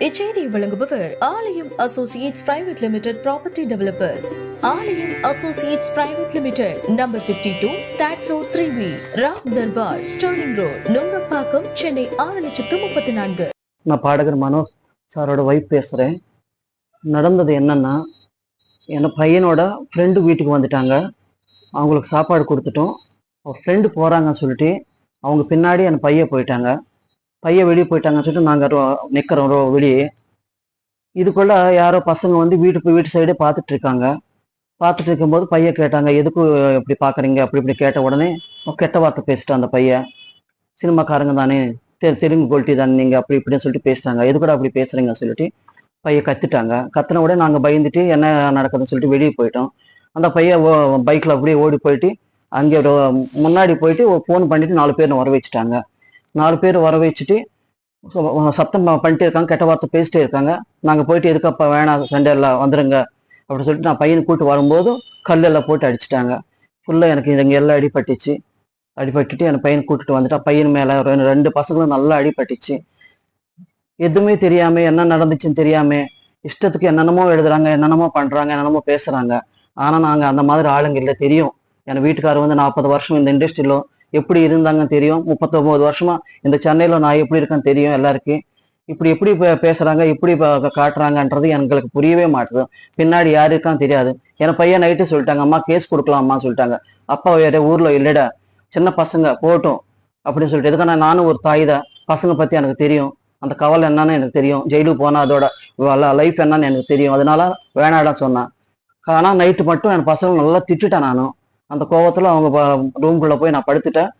இச்செய்தியை வழங்குபவர் Aalayam Associates Private Limited property developers. Aalayam Associates Private Limited, number 52, third floor 3B, Ram Darbar, Sterling Road, Nungambakkam, Chennai 6,34,000. நான் பாடகர் மனோஜ் சாரோட wife பேசுகிறேன். நடந்தது என்னன்னா, என் பையனோட ஃப்ரெண்டு வீட்டுக்கு வந்துட்டாங்க. அவங்களுக்கு சாப்பாடு கொடுத்துட்டோம். அவங்க ஃப்ரெண்டு போகிறாங்கன்னு சொல்லிட்டு அவங்க பின்னாடி என் பையன் போயிட்டாங்க. பையன் வெளியே போயிட்டாங்கன்னு சொல்லிட்டு நாங்கள் நிற்கிறோம் வெளியே. இதுக்குள்ள யாரோ பசங்க வந்து வீட்டு சைடே பார்த்துட்டு இருக்காங்க. பார்த்துட்டு இருக்கும்போது பையன் கேட்டாங்க, எதுக்கு இப்படி பார்க்குறீங்க அப்படி இப்படி கேட்ட உடனே கெட்ட வார்த்தை பேசிட்டான் அந்த பையன். சினிமாக்காரங்க தானே, தெலுங்கு கொல்ட்டி தானே நீங்கள் அப்படி இப்படின்னு சொல்லிட்டு பேசிட்டாங்க. எது கூட அப்படி பேசுகிறீங்கன்னு சொல்லிட்டு பையன் கத்திட்டாங்க. கத்தின உடனே நாங்கள் பயந்துட்டு என்ன நடக்குதுன்னு சொல்லிட்டு வெளியே போயிட்டோம். அந்த பையன் பைக்கில் அப்படியே ஓடி போயிட்டு அங்கே முன்னாடி போயிட்டு ஃபோன் பண்ணிட்டு 4 பேர் வர வச்சுட்டாங்க. 4 பேர் வர வச்சுட்டு சத்தம் பண்ணிட்டே இருக்காங்க, கெட்ட வார்த்தை பேசிட்டே இருக்காங்க. நாங்கள் போயிட்டு எதுக்கப்பா வேணாம் சண்டை எல்லாம் வந்துடுங்க அப்படின்னு சொல்லிட்டு நான் பையனை கூப்பிட்டு வரும்போது கல்லெல்லாம் போட்டு அடிச்சிட்டாங்க. ஃபுல்லாக எனக்கு இங்கே எல்லாம் அடிபட்டுட்டு என் பையனை கூப்பிட்டு வந்துட்டா. பையன் மேலே 2 பசங்களும் நல்லா அடிபட்டுச்சு. எதுவுமே தெரியாம என்ன நடந்துச்சுன்னு தெரியாம இஷ்டத்துக்கு என்னென்னமோ எழுதுறாங்க, என்னென்னமோ பண்றாங்க, என்னென்னமோ பேசுறாங்க. ஆனா நாங்க அந்த மாதிரி ஆளுங்க இல்லை. தெரியும், என் வீட்டுக்காரர் வந்து 40 வருஷம் இந்த இண்டஸ்ட்ரியில எப்படி இருந்தாங்கன்னு தெரியும். 39 வருஷமா இந்த சென்னையில நான் எப்படி இருக்கேன்னு தெரியும் எல்லாருக்கும். இப்படி எப்படி பேசுறாங்க, இப்படி காட்டுறாங்கன்றது எங்களுக்கு புரியவே மாட்டுது. பின்னாடி யாரு இருக்கான்னு தெரியாது. என் பையன் நைட்டு சொல்லிட்டாங்க, அம்மா கேஸ் கொடுக்கலாம்மா சொல்லிட்டாங்க. அப்பா வேற ஊர்ல இல்லடா, சின்ன பசங்க போட்டும் அப்படின்னு சொல்லிட்டு. எதுக்கான நானும் ஒரு தாய் தான், பசங்க பத்தி எனக்கு தெரியும், அந்த கவலை என்னன்னு எனக்கு தெரியும். ஜெயிலுக்கு போனா அதோட லைஃப் என்னன்னு எனக்கு தெரியும். அதனால வேணாடா சொன்னான். ஆனா நைட்டு மட்டும் என் பசங்க நல்லா திட்டுட்டேன். நானும் அந்த கோவத்துல அவங்க ரூம்குள்ள போய் நான் படுத்துட்டேன்.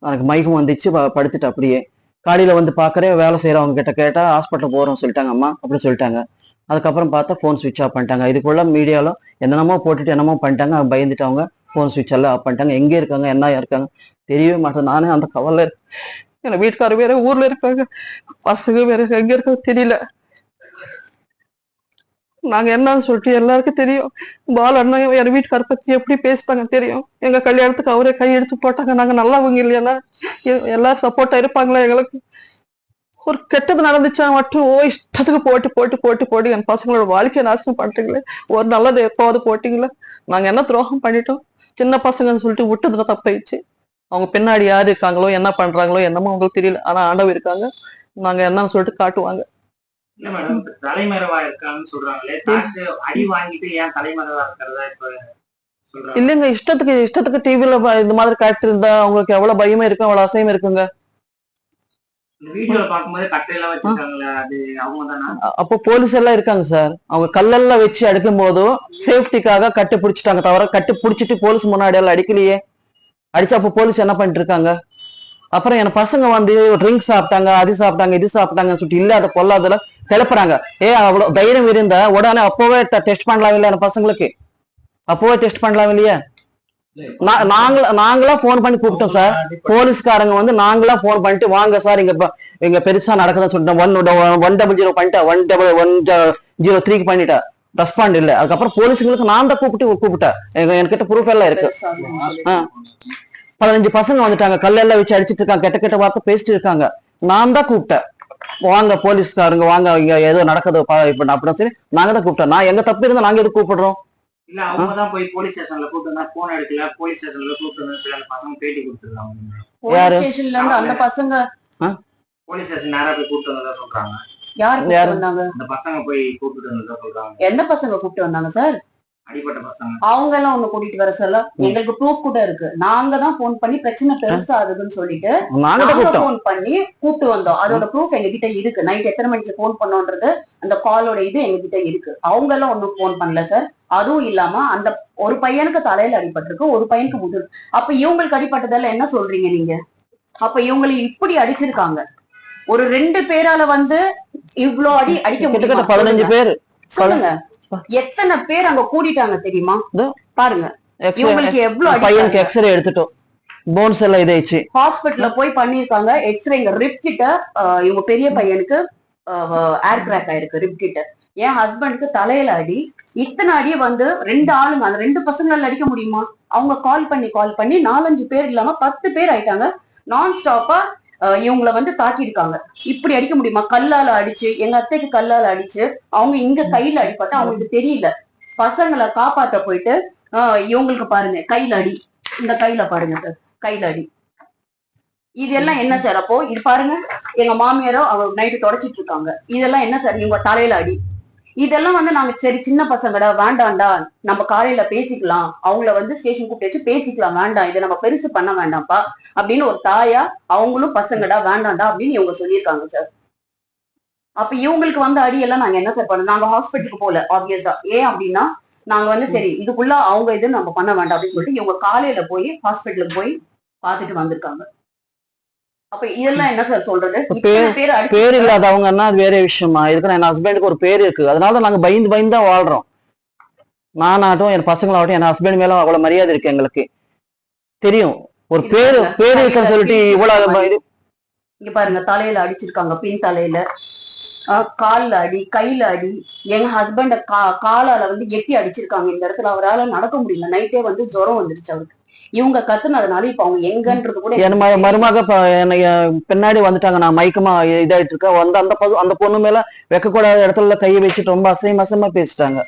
எனக்கு மயக்கம் வந்துச்சு, படுத்துட்டேன். அப்படியே காலையில வந்து பாக்குறேன், வேலை செய்யறவங்க கிட்ட கேட்டா ஹாஸ்பிட்டல் போறோம்னு சொல்லிட்டாங்க அம்மா அப்படி சொல்லிட்டாங்க. அதுக்கப்புறம் பார்த்தா ஃபோன் சுவிட்ச் ஆஃப் பண்ணிட்டாங்க. இதுக்குள்ள மீடியால என்னென்னமோ போட்டுட்டு என்னமோ பண்ணிட்டாங்க. பயந்துட்டு அவங்க ஃபோன் சுவிட்ச் எல்லாம் ஆஃப் பண்ணிட்டாங்க. எங்கே இருக்காங்க என்ன இருக்காங்க தெரியவே மாட்டேன். நானே அந்த கவலை. என் வீட்டுக்காரர் வேற ஊர்ல இருக்காங்க, பசங்க வேற எங்க இருக்காங்க தெரியல. நாங்க என்னன்னு சொல்லிட்டு எல்லாருக்கும் தெரியும். பால் அண்ணா என் வீட்டுக்கார பத்தி எப்படி பேசிட்டாங்க தெரியும். எங்க கல்யாணத்துக்கு அவரே கை எடுத்து போட்டாங்க. நாங்க நல்லவங்க இல்லையா, எல்லாரும் சப்போர்ட்டா இருப்பாங்களா எங்களுக்கு. ஒரு கெட்டது நடந்துச்சா மட்டும் இஷ்டத்துக்கு போட்டு என் பசங்களோட வாழ்க்கையை நாசனம் பண்ணிட்டீங்களே. ஒரு நல்லது எப்போது போட்டீங்களா? நாங்க என்ன துரோகம் பண்ணிட்டோம்? சின்ன பசங்கன்னு சொல்லிட்டு விட்டதுல தப்பாயிடுச்சு. அவங்க பின்னாடி யாரு இருக்காங்களோ என்ன பண்றாங்களோ என்னமோ அவங்களுக்கு தெரியல. ஆனா ஆண்டவர் இருக்காங்க. நாங்க என்னன்னு சொல்லிட்டு காட்டுவாங்க. இல்ல மேடம், தலைமறைவா இருக்காங்கன்னு சொல்றாங்களே, அடி வாங்கிட்டு ஏன் தலைமறைவா இருக்கிறதா இப்ப சொல்றாங்க? இல்லைங்க, இஷ்டத்துக்கு டிவில இந்த மாதிரி காட்டு இருந்தா அவங்களுக்கு எவ்வளவு பயமா இருக்கு, அவ்வளவு அசையம் இருக்குங்க. வீடியோல பாக்கும்போது கட்டையெல்லாம் வச்சிருக்காங்களே, அது அவங்க தானா? அப்போ போலீஸ் எல்லாம் இருக்காங்க சார். அவங்க கல்லெல்லாம் வச்சு அடிக்கும் போதும் சேஃப்டிக்காக கட்டு பிடிச்சிட்டாங்க. தவிர கட்டு பிடிச்சிட்டு போலீஸ் முன்னாடி எல்லாம் அடிக்கலையே. அடிச்சா அப்போ போலீஸ் என்ன பண்ணிட்டு இருக்காங்க? அப்புறம் என் பசங்க வந்து ட்ரிங்க் சாப்பிட்டாங்க, அது சாப்பிட்டாங்க, இது சாப்பிட்டாங்கன்னு சொல்லிட்டு இல்லாத பொல்லாதல கிளப்புறாங்க. அவ்வளவு தைரியம் இருந்தா உடனே அப்பவே டெஸ்ட் பண்ணலாம் இல்லையா? என் பசங்களுக்கு அப்பவே டெஸ்ட் பண்ணலாம் இல்லையா? நாங்களா போன் பண்ணி கூப்பிட்டோம் சார். போலீஸ்காரங்க வந்து நாங்களா போன் பண்ணிட்டு வாங்க சார் இங்க பெருசா நடக்குதுன்னு சொல்லிட்டோம். 100 பண்ணிட்டேன், 10003 பண்ணிட்டேன். ரெஸ்பாண்ட் இல்லை. அதுக்கப்புறம் போலீஸுங்களுக்கு நான் தான் கூப்பிட்டேன். என்கிட்ட ப்ரூஃப் எல்லாம் இருக்கு. 15 பசங்க வந்துட்டாங்க, கல்லெல்லாம் வச்சு அடிச்சிட்டு இருக்காங்க, கெட்ட வார்த்தை பேசிட்டு இருக்காங்க. நான் தான் கூப்பிட்டேன், வாங்க போலீஸ்காரங்க வாங்க, இங்க ஏதோ நடக்குது இப்ப அப்படின்னு சொல்லி நாங்க தான் கூப்பிட்டோம். நான் எங்க தப்பு இருந்தா நாங்க எதுக்கு கூப்பிடுறோம்? இல்ல அவங்க தான் போய் போலீஸ் ஸ்டேஷன்ல கூப்பிட்டு போன் எடுக்கல, போலீஸ் ஸ்டேஷன்ல கூப்பிட்டு அந்த பசங்க பேட்டி கொடுத்துருக்காங்க. போலீஸ் ஸ்டேஷன்ல இருந்து அந்த பசங்க போலீஸ் ஸ்டேஷன் நேரா போய் கூப்பிட்டு வந்ததா சொல்றாங்க. யாரு வந்தாங்க? அந்த பசங்க போய் கூப்பிட்டு வந்ததா சொல்றாங்க. என்ன பசங்க கூப்பிட்டு வந்தாங்க சார்? அடிப்பட்ட பசங்க. அவங்க எல்லாம் ஒண்ணு கூட்டிட்டு வர சொல்ல எங்களுக்கு ப்ரூஃப் கூட இருக்கு. நாங்க தான் போன் பண்ணி பிரச்சனை பெருசா ஆகுதுன்னு சொல்லிட்டு நாங்க போன் பண்ணி கூப்பிட்டு வந்தோம். அதோட ப்ரூஃப் எங்க கிட்ட இருக்கு. நைட் எத்தனை மணிக்கு போன் பண்ணோன்றது அந்த காலோட இது எங்க கிட்ட இருக்கு. அவங்க எல்லாம் ஒண்ணும் போன் பண்ணல சார். அதுவும் இல்லாம அந்த ஒரு பையனுக்கு தலையில அடிபட்டிருக்கு, ஒரு பையனுக்கு முது. அப்ப இவங்களுக்கு அடிபட்டதால என்ன சொல்றீங்க நீங்க? அப்ப இவங்களை இப்படி அடிச்சிருக்காங்க. ஒரு 2 பேரால வந்து இவ்வளவு அடிக்க முடியும்? 15 பேர் சொல்லுங்க. எத்தனை பேர் அங்க கூடிட்டாங்க தெரியுமா? பாருங்க, இவங்களுக்கு எவ்வளவு பையனுக்கு எக்ஸ்ரே எடுத்துட்டோம், போன்ஸ் எல்லாம் இதாயிடுச்சு. ஹாஸ்பிட்டல்ல போய் பண்ணிருக்காங்க எக்ஸ்ரே. இங்க ரிப் கிட்ட இவங்க பெரிய பையனுக்கு ஏர் கிராக் ஆயிருக்கு ரிப் கிட்ட. என் ஹஸ்பண்டுக்கு தலையில அடி. இத்தனை அடி வந்து 2 ஆளுங்க, அந்த 2 பசங்களால அடிக்க முடியுமா? அவங்க கால் பண்ணி 4-5 பேர் இல்லாம 10 பேர் ஆயிட்டாங்க. நான் ஸ்டாப்பா இவங்கள வந்து தாக்கியிருக்காங்க. இப்படி அடிக்க முடியுமா? கல்லால அடிச்சு, எங்க அத்தைக்கு கல்லால அடிச்சு, அவங்க இங்க கையில அடிப்பட்டு அவங்களுக்கு தெரியல. பசங்களை காப்பாத்த போயிட்டு இவங்களுக்கு பாருங்க கையில அடி, இந்த கையில பாருங்க சார், கையில அடி. இதெல்லாம் என்ன சார்? அப்போ இது பாருங்க, எங்க மாமியாரோ அவங்க நைட்டு தொடச்சிட்டு இருக்காங்க. இதெல்லாம் என்ன சார்? இவங்க தலையில அடி. இதெல்லாம் வந்து நாங்க சரி சின்ன பசங்கடா வேண்டாம்டா, நம்ம காலையில பேசிக்கலாம், அவங்கள வந்து ஸ்டேஷன் கூப்பிட்டு வச்சு பேசிக்கலாம், வேண்டாம் இதை நம்ம பெருசு பண்ண வேண்டாம்ப்பா அப்படின்னு ஒரு தாயா அவங்களும் பசங்கடா வேண்டாம்டா அப்படின்னு இவங்க சொல்லியிருக்காங்க சார். அப்ப இவங்களுக்கு வந்து அடியெல்லாம் நாங்க என்ன சார் பண்ணோம்? நாங்க ஹாஸ்பிட்டலுக்கு போல ஆப்வியஸா. ஏன் அப்படின்னா நாங்க வந்து சரி இதுக்குள்ள அவங்க இது நம்ம பண்ண வேண்டாம் அப்படின்னு சொல்லிட்டு இவங்க காலையில போய் ஹாஸ்பிட்டலுக்கு போய் பார்த்துட்டு வந்திருக்காங்க. அப்ப இதெல்லாம் என்ன சார் சொல்றது? பேர் இல்லாதவங்கன்னா அது வேற விஷயமா? இதுக்கு என் ஹஸ்பண்டுக்கு ஒரு பேர் இருக்கு, அதனால நாங்க பயந்து பயந்து தான் வாழ்றோம். நானாகட்டும் என் பசங்களாகட்டும் என் ஹஸ்பண்ட் மேல அவ்வளவு மரியாதை இருக்கு எங்களுக்கு தெரியும். ஒரு பேரு இருக்குன்னு சொல்லிட்டு இவ்வளவு இங்க பாருங்க, தலையில அடிச்சிருக்காங்க, பின் தலையில, கால்ல அடி, கையில அடி. எங்க ஹஸ்பண்ட காலால வந்து எட்டி அடிச்சிருக்காங்க. இந்த இடத்துல அவரால் நடக்க முடியல. நைட்டே வந்து ஜுரம் வந்துருச்சு அவருக்கு. இவங்க கத்துனதுனால இப்ப அவங்க எங்கன்றது கூட என் மருமக பின்னாடி வந்துட்டாங்க. நான் மயக்கமா இதாயிட்டு இருக்கேன் வந்து அந்த பொண்ணு மேல வைக்கக்கூடாத இடத்துல கையை வச்சுட்டு ரொம்ப அசைமா பேசிட்டாங்க.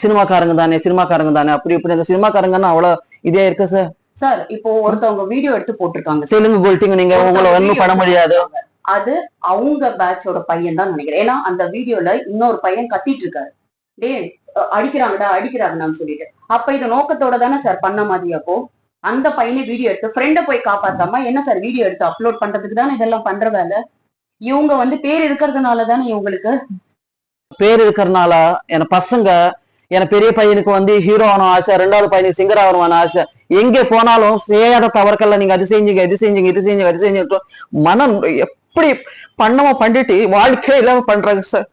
சினிமாக்காரங்க தானே அப்படி இப்படி. அந்த சினிமாக்காரங்கன்னா அவ்வளவு இதே இருக்கு சார். சார் இப்போ ஒருத்தவங்க வீடியோ எடுத்து போட்டிருக்காங்க, தெலுங்கு கோல்ட்டிங்க, நீங்க உங்களை ஒன்னும் பண்ண முடியாது. அது அவங்க பேட்சோட பையன் தான் நினைக்கிறேன். ஏன்னா அந்த வீடியோல இன்னொரு பையன் கத்திட்டு இருக்காரு, டே அடிக்கிறாங்கன்னு சொல்லிட்டு. அப்ப இது நோக்கத்தோட தானே சார் பண்ண மாதிரி? அப்போ அந்த பையனை வீடியோ எடுத்து ஃப்ரெண்டை போய் காப்பாத்தாம என்ன சார் வீடியோ எடுத்து அப்லோட் பண்றதுக்கு தானே இதெல்லாம் பண்ற வேலை. இவங்க வந்து பேர் இருக்கிறதுனால தானே இவங்களுக்கு பேர் இருக்கிறதுனால என் பசங்க, என் பெரிய பையனுக்கு வந்து ஹீரோ ஆகணும் ஆசை, ரெண்டாவது பையனுக்கு சிங்கர் ஆகணும் ஆசை. எங்கே போனாலும் செய்யாத தவறுக்கல்ல, நீங்க அது செஞ்சீங்க மனம் எப்படி பண்ணவோ பண்ணிட்டு வாழ்க்கை இல்லாம பண்றாங்க சார்.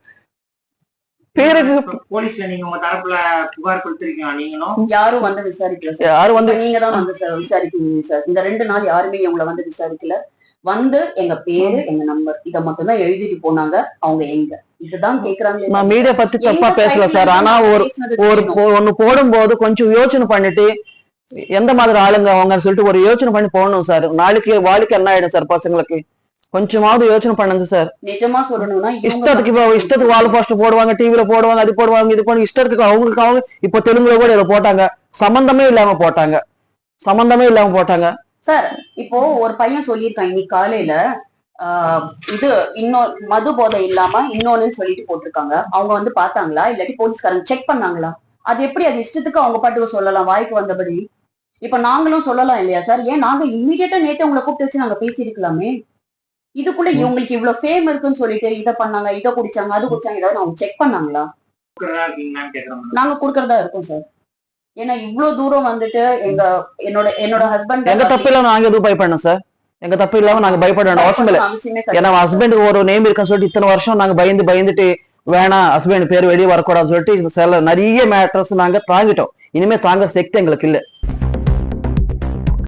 பேருக்கு போலீஸ்ல நீங்க உங்க தரப்புல புகார் கொடுத்திருக்கீங்க, நீங்களும் யாரும் வந்து விசாரிக்கல சார். யாரும் வந்து நீங்க தான் வந்து விசாரிக்கீங்க சார். இந்த 2 நாள் யாருமே இவங்களை வந்து விசாரிக்கல. வந்து எங்க பேரு எங்க நம்பர் இதை மட்டும் தான் எழுதிட்டு போனாங்க. அவங்க எங்க இதுதான் கேக்குறாங்க. நான் மீடியா பத்தி தப்பா பேசல சார். ஆனா ஒண்ணு போடும்போது கொஞ்சம் யோசனை பண்ணிட்டு எந்த மாதிரி ஆளுங்க அவங்க சொல்லிட்டு ஒரு யோசனை பண்ணி போடணும் சார். நாளைக்கு வாழ்க்கை என்ன ஆயிடும் சார் பசங்களுக்கு? கொஞ்சமாவது யோசனை பண்ணுங்க சார். நிஜமா சொல்லணும்னா இஷ்டத்துக்கு வால் போஸ்டர் போடுவாங்க, டிவில போடுவாங்க, அது போடுவாங்க, இது போடுவாங்க, இஷ்டத்துக்கு அவங்க இப்ப தெலுங்குல கூட இதை போட்டாங்க, சம்பந்தமே இல்லாம போட்டாங்க சார். இப்போ ஒரு பையன் சொல்லியிருக்கான் இன்னைக்கு காலையில, இது இன்னொரு மது போதை இல்லாம இன்னொன்னு சொல்லிட்டு போட்டிருக்காங்க. அவங்க வந்து பாத்தாங்களா இல்லாட்டி போலீஸ்காரங்க செக் பண்ணாங்களா? அது எப்படி அது இஷ்டத்துக்கு அவங்க பாட்டுக்கு சொல்லலாம் வாய்க்கு வந்தபடி? இப்ப நாங்களும் சொல்லலாம் இல்லையா சார்? ஏன் நாங்க இம்மிடியட்டா நேத்து உங்களை கூப்பிட்டு வச்சு நாங்க பேசியிருக்கலாமே. இதுக்குள்ள இவங்களுக்கு இவ்வளவு ஃபேம் இருக்குன்னு சொல்லிட்டு இதை பண்ணாங்க, இதை குடிச்சாங்க, அது குடிச்சாங்க, ஏதாவது அவங்க செக் பண்ணாங்களா? நாங்க குடுக்கறதா இருக்கோம் சார். ஏன்னா இவ்வளவு தூரம் வந்துட்டு என்னோட ஹஸ்பண்ட் எங்க தப்பு இல்லாம நாங்க எதுவும் பயப்படணும் சார். எங்க தப்பு இல்லாம நாங்க பயப்பட வேண்டிய அவசியம் இல்லை. ஏன்னா ஹஸ்பண்டுக்கு ஒரு நேம் இருக்குன்னு சொல்லிட்டு இத்தனை வருஷம் நாங்க பயந்துட்டு வேணாம் ஹஸ்பண்ட் பேர் வெளியே வரக்கூடாதுன்னு சொல்லிட்டு சில நிறைய மேட்டர்ஸ் நாங்க தாங்கிட்டோம். இனிமே தாங்க சக்தி எங்களுக்கு இல்லை.